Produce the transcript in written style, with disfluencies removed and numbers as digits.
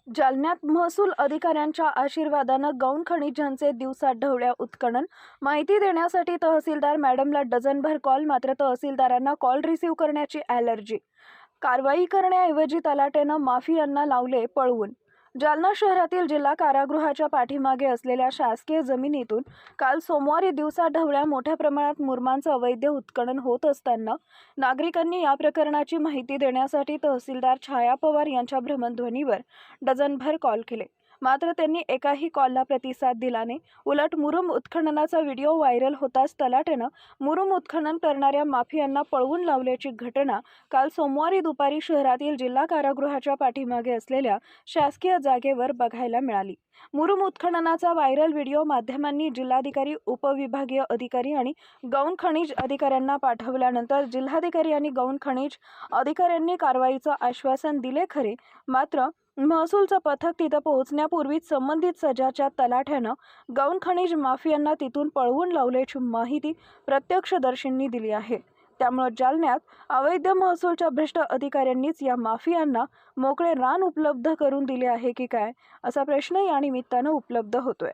जालन्यात महसूल अधिकाऱ्यांच्या आशीर्वादानं गौण खनिजांचे दिवसात ढवळ्या उत्खनन माहिती देण्यासाठी तहसीलदार मॅडमला डझनभर कॉल, मात्र तहसीलदारांना कॉल रिसीव्ह करण्याची ॲलर्जी। कारवाई करण्याऐवजी तलाट्यानं माफियांना लावले पळवून। जालना शहरातील जिल्हा कारागृहाच्या पाठीमागे असलेल्या शासकीय जमिनीतून काल सोमवारी दिवसा ढवळ्या मोठ्या प्रमाणात मुरमांचं अवैध उत्खनन होत असताना नागरिकांनी या प्रकरणाची माहिती देण्यासाठी तहसीलदार छाया पवार यांच्या भ्रमणध्वनीवर डझनभर कॉल केले, मात्र त्यांनी एकाही कॉलला प्रतिसाद दिला नाही। उलट मुरुम उत्खननाचा व्हिडिओ व्हायरल होताच तलाट्यानं मुरुम उत्खनन करणाऱ्या माफियांना पळवून लावल्याची घटना काल सोमवारी दुपारी शहरातील जिल्हा कारागृहाच्या पाठीमागे असलेल्या शासकीय जागेवर बघायला मिळाली। मुरुम उत्खननाचा व्हायरल व्हिडिओ माध्यमांनी जिल्हाधिकारी, उपविभागीय अधिकारी आणि गौण खनिज अधिकाऱ्यांना पाठवल्यानंतर जिल्हाधिकारी आणि गौण खनिज अधिकाऱ्यांनी कारवाईचं आश्वासन दिले खरे, मात्र महसूलचं पथक तिथं पोहोचण्यापूर्वीच संबंधित सजाच्या तलाठ्यानं गौण खनिज माफियांना तिथून पळवून लावल्याची माहिती प्रत्यक्षदर्शींनी दिली आहे। त्यामुळे जालन्यात अवैध महसूलच्या भ्रष्ट अधिकाऱ्यांनीच या माफियांना मोकळे रान उपलब्ध करून दिले आहे की काय, असा प्रश्न या निमित्तानं उपलब्ध होतोय।